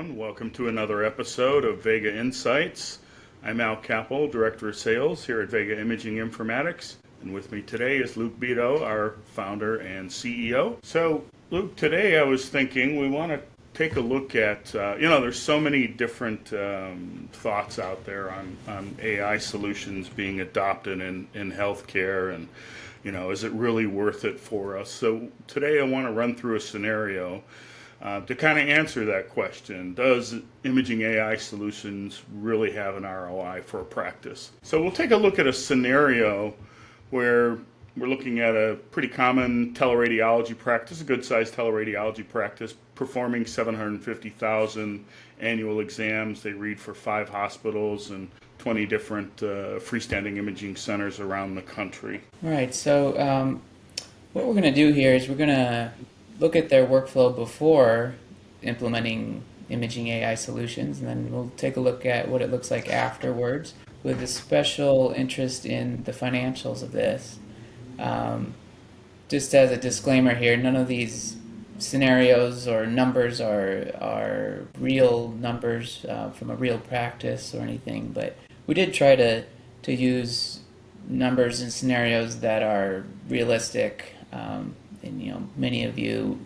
everyone. Welcome to another episode of Vega Insights. I'm Al CARPL, Director of Sales here at Vega Imaging Informatics. And with me today is Luke Beto, our founder and CEO. So, Luke, today I was thinking we want to take a look at, there's so many different thoughts out there on AI solutions being adopted in healthcare and, is it really worth it for us? So today I want to run through a scenario to kind of answer that question. Does imaging AI solutions really have an ROI for a practice? So we'll take a look at a scenario where we're looking at a pretty common teleradiology practice, a good-sized teleradiology practice, performing 750,000 annual exams. They read for 5 hospitals and 20 different freestanding imaging centers around the country. Right, so what we're going to do here is we're going to look at their workflow before implementing imaging AI solutions, and then we'll take a look at what it looks like afterwards, with a special interest in the financials of this. Just as a disclaimer here, none of these scenarios or numbers are real numbers from a real practice or anything, but we did try to use numbers and scenarios that are realistic, and many of you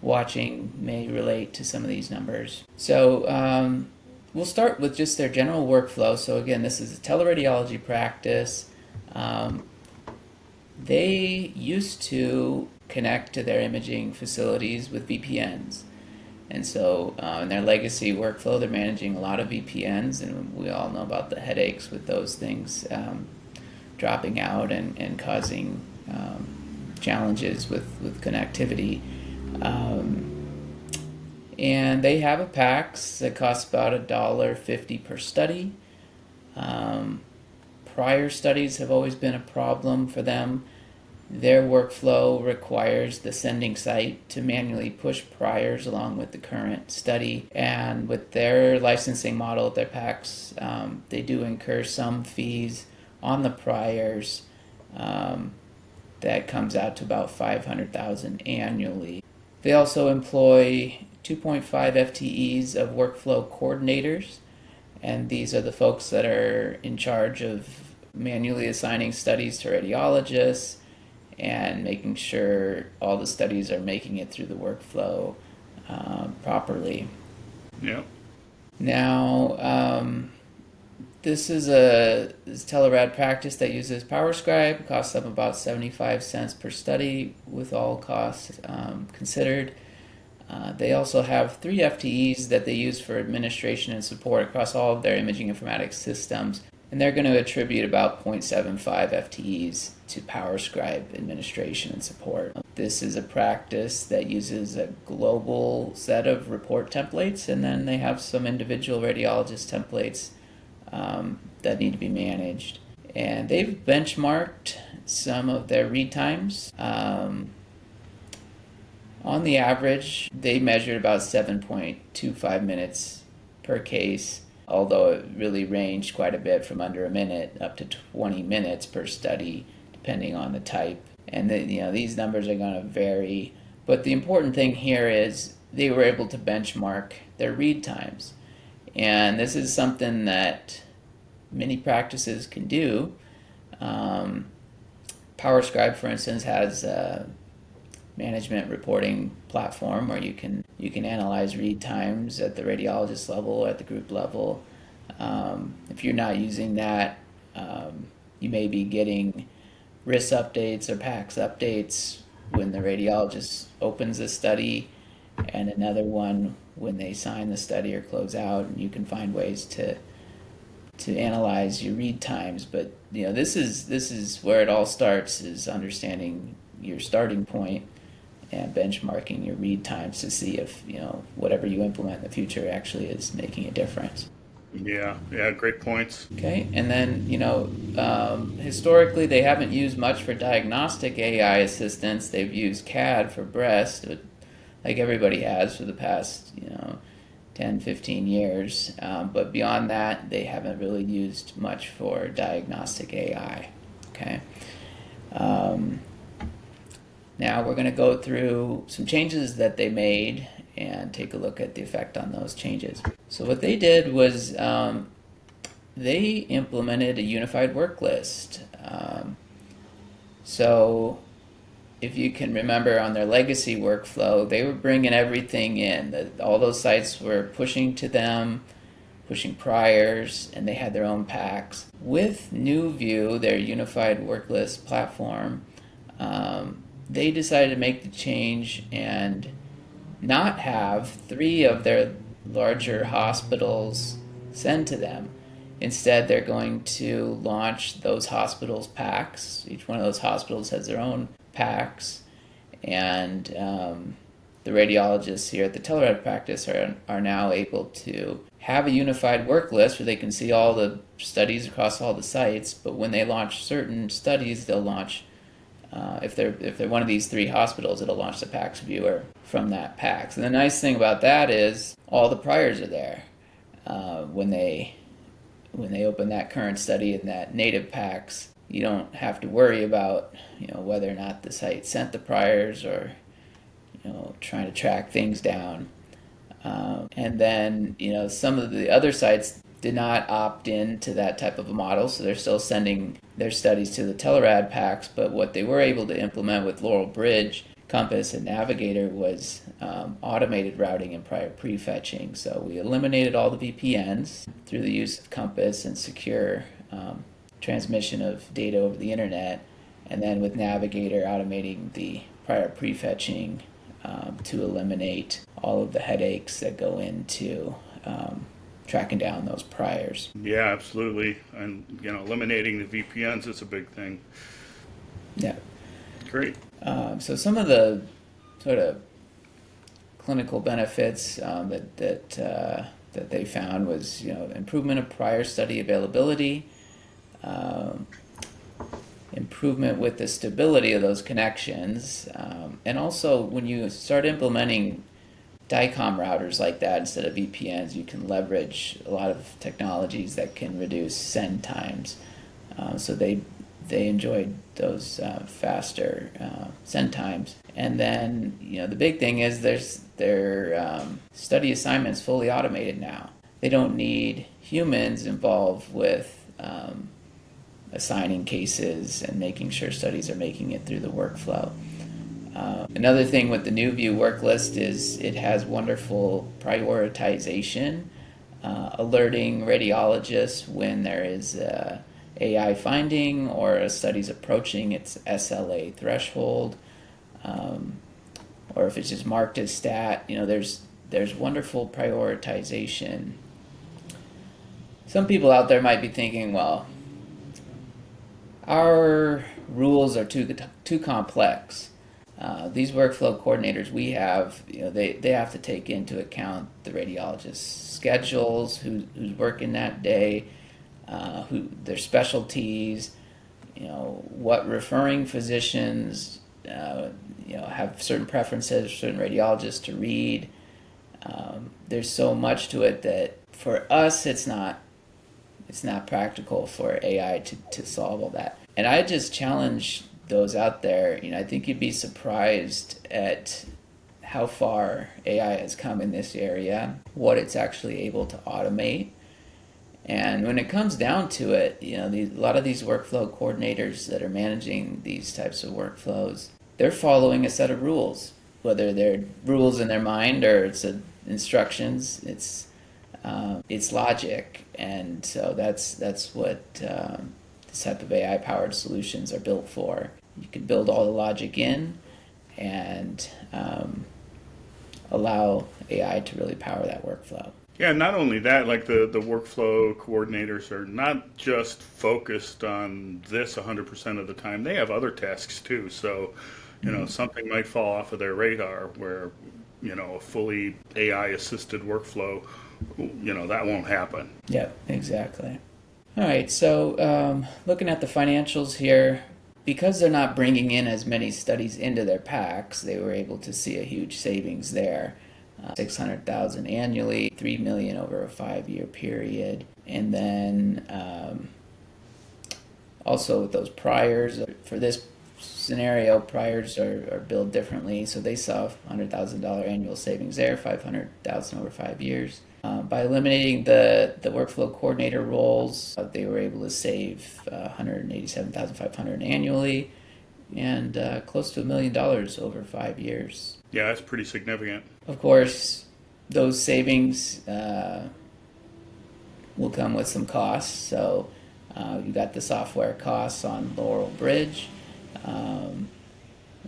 watching may relate to some of these numbers. So we'll start with just their general workflow. So again, this is a teleradiology practice. They used to connect to their imaging facilities with VPNs. And so in their legacy workflow, they're managing a lot of VPNs, and we all know about the headaches with those things dropping out and causing challenges with connectivity. And they have a PACS that costs about $1.50 per study. Prior studies have always been a problem for them. Their workflow requires the sending site to manually push priors along with the current study. And with their licensing model, their PACS, they do incur some fees on the priors. That comes out to about $500,000 annually. They also employ 2.5 FTEs of workflow coordinators, and these are the folks that are in charge of manually assigning studies to radiologists and making sure all the studies are making it through the workflow properly. Yeah. Now, this is a telerad practice that uses PowerScribe. It costs them about 75 cents per study with all costs considered. They also have 3 FTEs that they use for administration and support across all of their imaging informatics systems, and they're going to attribute about 0.75 FTEs to PowerScribe administration and support. This is a practice that uses a global set of report templates, and then they have some individual radiologist templates that need to be managed. And they've benchmarked some of their read times. On the average, they measured about 7.25 minutes per case, although it really ranged quite a bit from under a minute up to 20 minutes per study, depending on the type. And these numbers are going to vary. But the important thing here is they were able to benchmark their read times. And this is something that many practices can do. PowerScribe, for instance, has a management reporting platform where you can analyze read times at the radiologist level or at the group level. If you're not using that, you may be getting RIS updates or PACS updates when the radiologist opens a study, and another one when they sign the study or close out, and you can find ways to analyze your read times. But this is where it all starts, is understanding your starting point and benchmarking your read times to see if whatever you implement in the future actually is making a difference. Yeah, great points. Okay, and then historically they haven't used much for diagnostic AI assistance. They've used CAD for breast, like everybody has for the past 10, 15 years. But beyond that, they haven't really used much for diagnostic AI. Okay. Now we're going to go through some changes that they made and take a look at the effect on those changes. So what they did was they implemented a unified work list. So if you can remember on their legacy workflow, they were bringing everything in. All those sites were pushing to them, pushing priors, and they had their own packs. With NewVue, their unified work list platform, they decided to make the change and not have 3 of their larger hospitals send to them. Instead, they're going to launch those hospitals' packs. Each one of those hospitals has their own packs, and the radiologists here at the telerad practice are now able to have a unified work list where they can see all the studies across all the sites. But when they launch certain studies, they'll launch if they're one of these 3 hospitals, it'll launch the PACS viewer from that PACS. And the nice thing about that is all the priors are there when they open that current study in that native PACS. You don't have to worry about whether or not the site sent the priors or trying to track things down. And then some of the other sites did not opt in to that type of a model, so they're still sending their studies to the telerad packs. But what they were able to implement with Laurel Bridge, Compass, and Navigator was automated routing and prior prefetching. So we eliminated all the VPNs through the use of Compass and secure transmission of data over the internet, and then with Navigator automating the prior prefetching to eliminate all of the headaches that go into tracking down those priors. Yeah, absolutely. And eliminating the VPNs is a big thing. Yeah. Great. So some of the sort of clinical benefits that they found was improvement of prior study availability, improvement with the stability of those connections, and also when you start implementing DICOM routers like that instead of VPNs, you can leverage a lot of technologies that can reduce send times. So they enjoyed those faster send times. And then the big thing is their study assignments fully automated now. They don't need humans involved with assigning cases and making sure studies are making it through the workflow. Another thing with the NewVue work list is it has wonderful prioritization, alerting radiologists when there is AI finding or a study's approaching its SLA threshold, or if it's just marked as stat. There's wonderful prioritization. Some people out there might be thinking, well, our rules are too complex. These workflow coordinators we have, they have to take into account the radiologist's schedules, who's working that day, their specialties, what referring physicians, have certain preferences, certain radiologists to read. There's so much to it that for us, it's not practical for AI to solve all that. And I just challenge those out there. I think you'd be surprised at how far AI has come in this area, what it's actually able to automate. And when it comes down to it, a lot of these workflow coordinators that are managing these types of workflows, they're following a set of rules, whether they're rules in their mind or it's instructions. It's logic, and so that's what this type of AI-powered solutions are built for. You can build all the logic in and allow AI to really power that workflow. Yeah, not only that, like the workflow coordinators are not just focused on this 100% of the time. They have other tasks too. So, something might fall off of their radar where, a fully AI-assisted workflow, that won't happen. Yep, exactly. All right, so looking at the financials here, because they're not bringing in as many studies into their packs, they were able to see a huge savings there. $600,000 annually, $3 million over a 5-year period. And then also with those priors, for this scenario, priors are billed differently, so they saw $100,000 annual savings there, $500,000 over 5 years. By eliminating the workflow coordinator roles, they were able to save $187,500 annually, and close to $1 million over 5 years. Yeah, that's pretty significant. Of course, those savings will come with some costs. So you got the software costs on Laurel Bridge.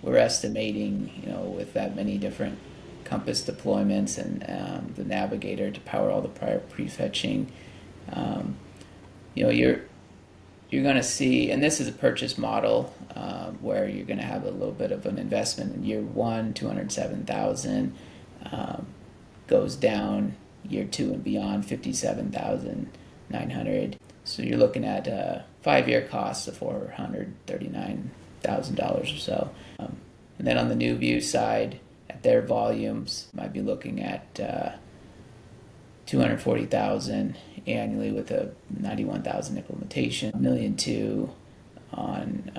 We're estimating, with that many different Compass deployments and the Navigator to power all the prior prefetching, you're going to see, and this is a purchase model where you're going to have a little bit of an investment in year one, $207,000, goes down year two and beyond, $57,900. So you're looking at a 5-year cost of $439,000 or so. And then on the NewVue side, at their volumes, might be looking at $240,000 annually with a $91,000 implementation, $1.2 million on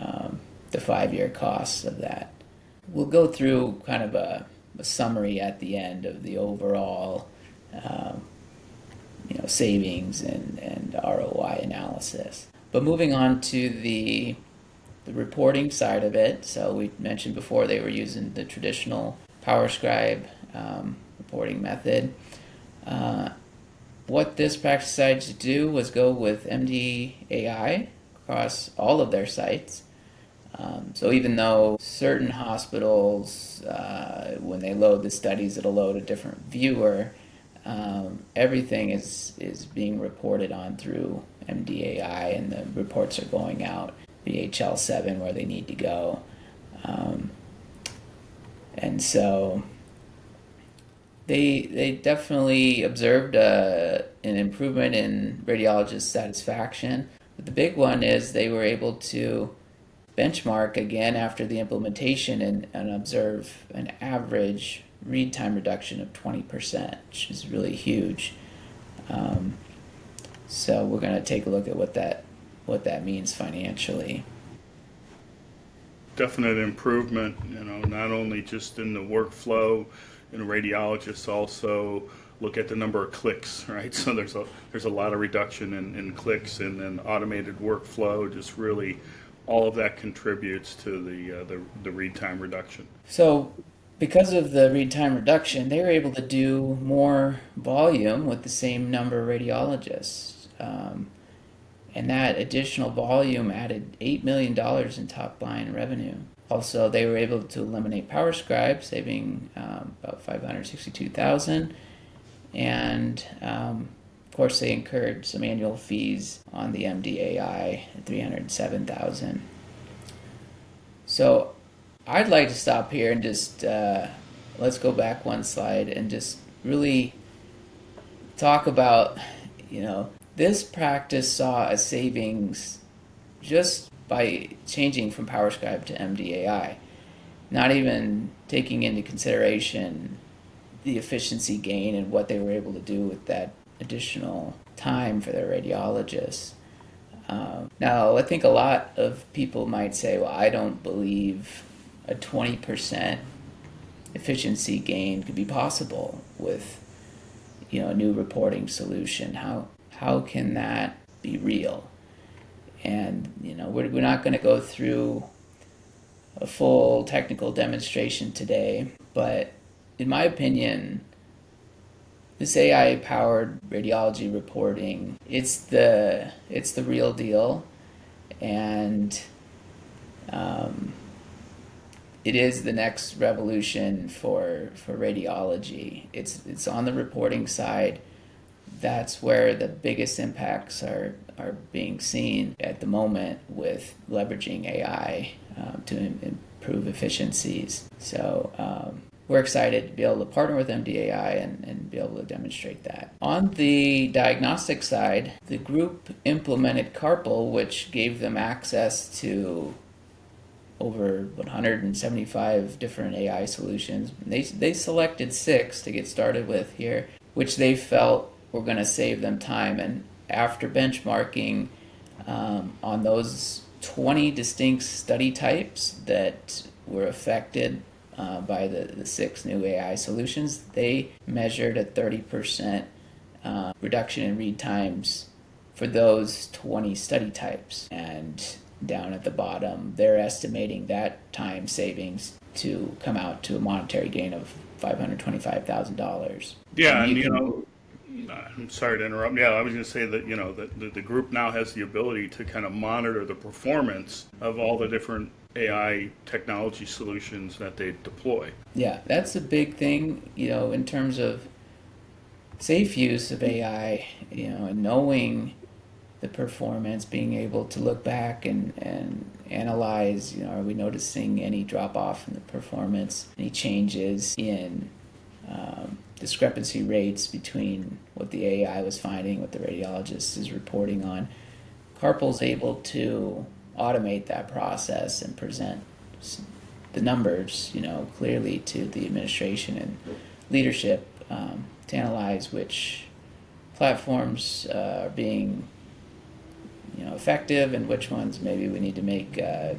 the 5-year costs of that. We'll go through kind of a summary at the end of the overall savings and ROI analysis. But moving on to the reporting side of it, so we mentioned before they were using the traditional PowerScribe reporting method. What this practice decided to do was go with Md.ai across all of their sites. So even though certain hospitals, when they load the studies, it'll load a different viewer, everything is being reported on through Md.ai, and the reports are going out BHL7 where they need to go. And so they definitely observed an improvement in radiologist satisfaction. But the big one is they were able to benchmark again after the implementation and observe an average read time reduction of 20%, which is really huge. So we're going to take a look at what that means financially. Definite improvement, not only just in the workflow, radiologists also look at the number of clicks, right? So there's a lot of reduction in clicks, and then automated workflow, just really all of that contributes to the read time reduction. So because of the read time reduction, they were able to do more volume with the same number of radiologists. And that additional volume added $8 million in top line revenue. Also, they were able to eliminate PowerScribe, saving about $562,000. And of course, they incurred some annual fees on the Md.ai, $307,000. So I'd like to stop here and just let's go back one slide and just really talk about, this practice saw a savings just by changing from PowerScribe to Md.ai, not even taking into consideration the efficiency gain and what they were able to do with that additional time for their radiologists. Now, I think a lot of people might say, well, I don't believe a 20% efficiency gain could be possible with a new reporting solution. How can that be real? And we're not going to go through a full technical demonstration today, but in my opinion, this AI-powered radiology reporting, it's the real deal, and it is the next revolution for radiology. It's on the reporting side. That's where the biggest impacts are being seen at the moment with leveraging AI to improve efficiencies. So we're excited to be able to partner with Md.ai and be able to demonstrate that. On the diagnostic side, the group implemented CARPL, which gave them access to over 175 different AI solutions. They selected 6 to get started with here, which they felt were going to save them time. And after benchmarking on those 20 distinct study types that were affected by the 6 new AI solutions. They measured a 30% reduction in read times for those 20 study types. And down at the bottom, they're estimating that time savings to come out to a monetary gain of $525,000. Yeah, and I'm sorry to interrupt. Yeah, I was going to say that, that the group now has the ability to kind of monitor the performance of all the different AI technology solutions that they deploy. Yeah, that's a big thing, in terms of safe use of AI, and knowing the performance, being able to look back and analyze, are we noticing any drop off in the performance, any changes in discrepancy rates between what the AI was finding, what the radiologist is reporting on. CARPL's able to automate that process and present the numbers, clearly to the administration and leadership to analyze which platforms are being, effective and which ones maybe we need to make a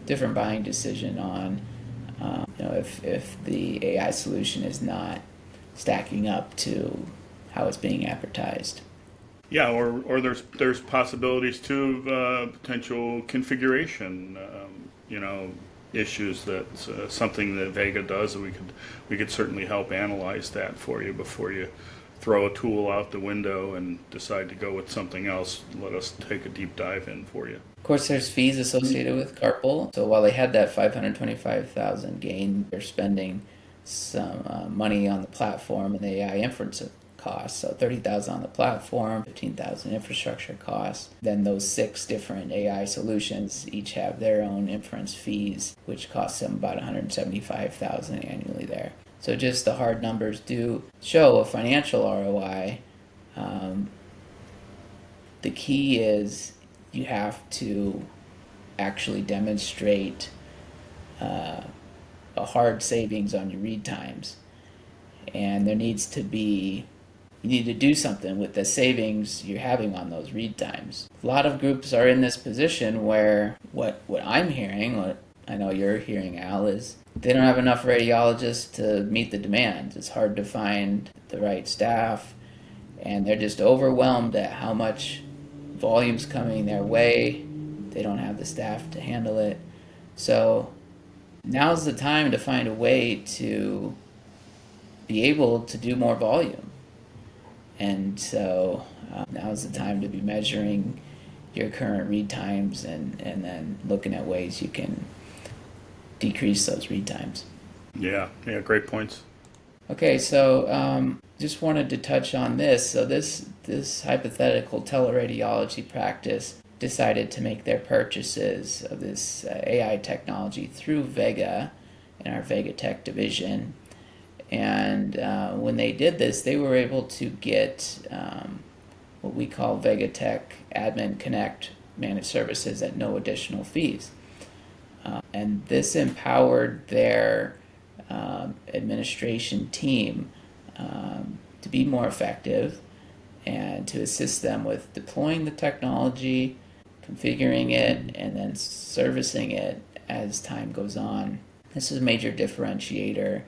different buying decision on. If the AI solution is not stacking up to how it's being advertised. Yeah, or there's possibilities too of potential configuration, issues. That's something that Vega does, and we could certainly help analyze that for you before you throw a tool out the window and decide to go with something else. Let us take a deep dive in for you. Of course, there's fees associated with CARPL. So while they had that $525,000 gain, they're spending some money on the platform and the AI inference costs. So $30,000 on the platform, $15,000 infrastructure costs. Then those 6 different AI solutions each have their own inference fees, which cost them about $175,000 annually there. So just the hard numbers do show a financial ROI. The key is you have to actually demonstrate a hard savings on your read times. And there needs to be, you need to do something with the savings you're having on those read times. A lot of groups are in this position where what I'm hearing, what I know you're hearing, Al, is they don't have enough radiologists to meet the demands. It's hard to find the right staff, and they're just overwhelmed at how much volume's coming their way. They don't have the staff to handle it. So now's the time to find a way to be able to do more volume. And so now's the time to be measuring your current read times and then looking at ways you can decrease those read times. Yeah, great points. Okay, so just wanted to touch on this. So this hypothetical teleradiology practice decided to make their purchases of this AI technology through Vega in our Vega Tech division. And when they did this, they were able to get what we call Vega Tech Admin Connect managed services at no additional fees. And this empowered their administration team to be more effective and to assist them with deploying the technology, configuring it, and then servicing it as time goes on. This is a major differentiator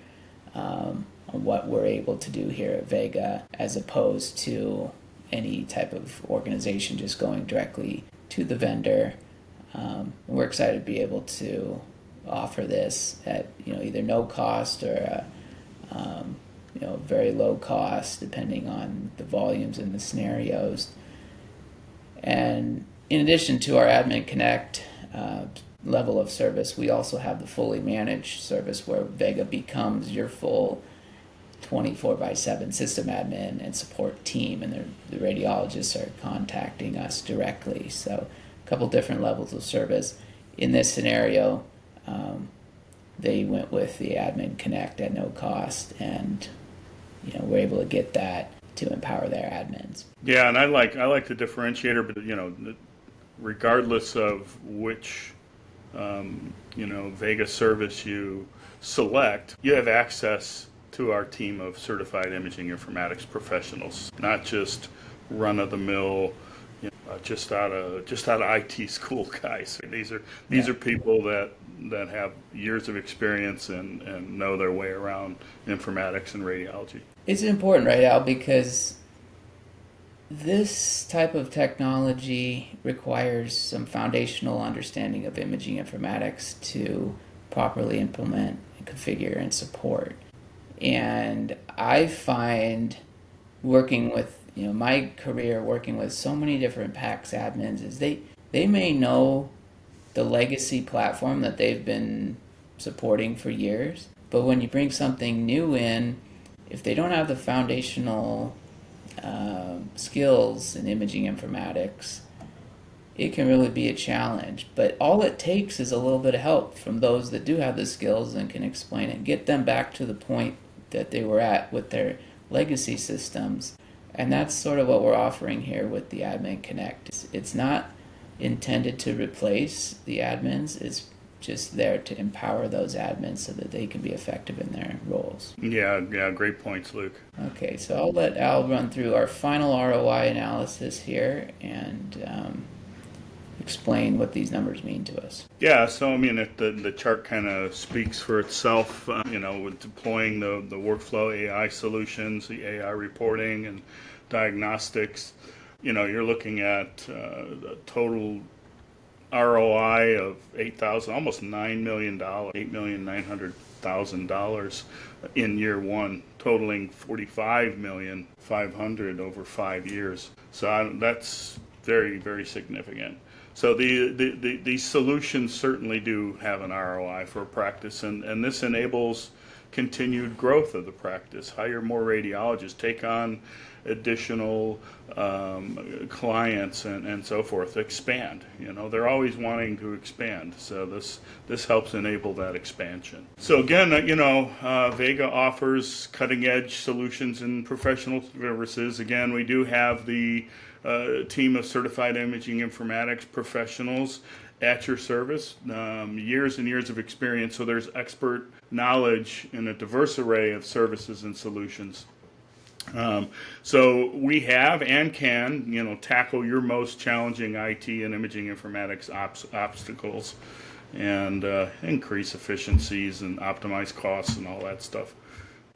on what we're able to do here at Vega, as opposed to any type of organization just going directly to the vendor. We're excited to be able to offer this at either no cost or very low cost, depending on the volumes and the scenarios. And in addition to our Admin Connect level of service, we also have the fully managed service where Vega becomes your full 24/7 system admin and support team, and the radiologists are contacting us directly. So a couple different levels of service. In this scenario, they went with the Admin Connect at no cost, and we're able to get that to empower their admins. Yeah, and I like the differentiator, but regardless of which Vega service you select, you have access to our team of certified imaging informatics professionals, not just run-of-the-mill Just out of IT school guys. These are people that have years of experience and know their way around informatics and radiology. It's important, right, Al, because this type of technology requires some foundational understanding of imaging informatics to properly implement, configure, and support. And I find working with, my career working with so many different PACS admins is they may know the legacy platform that they've been supporting for years, but when you bring something new in, if they don't have the foundational skills in imaging informatics, it can really be a challenge. But all it takes is a little bit of help from those that do have the skills and can explain it, get them back to the point that they were at with their legacy systems. And that's sort of what we're offering here with the Admin Connect. It's not intended to replace the admins. It's just there to empower those admins so that they can be effective in their roles. Yeah, great points, Luke. Okay, so I'll let Al run through our final ROI analysis here and explain what these numbers mean to us. Yeah, so I mean, the chart kind of speaks for itself. With deploying the workflow AI solutions, the AI reporting and diagnostics, you're looking at a total ROI of $8,000, almost $9 million, $8,900,000 in year one, totaling $45,500,000 over 5 years. So that's very, very significant. So these solutions certainly do have an ROI for a practice, and this enables continued growth of the practice. Hire more radiologists, take on additional clients, and so forth. Expand. They're always wanting to expand. So this helps enable that expansion. So again, Vega offers cutting-edge solutions and professional services. Again, we do have the team of certified imaging informatics professionals at your service, years and years of experience. So there's expert knowledge in a diverse array of services and solutions. So we have and can, tackle your most challenging IT and imaging informatics obstacles and increase efficiencies and optimize costs and all that stuff.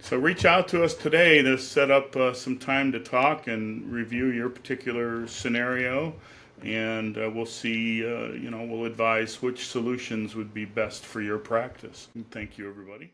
So reach out to us today to set up some time to talk and review your particular scenario, and we'll see, we'll advise which solutions would be best for your practice. Thank you, everybody.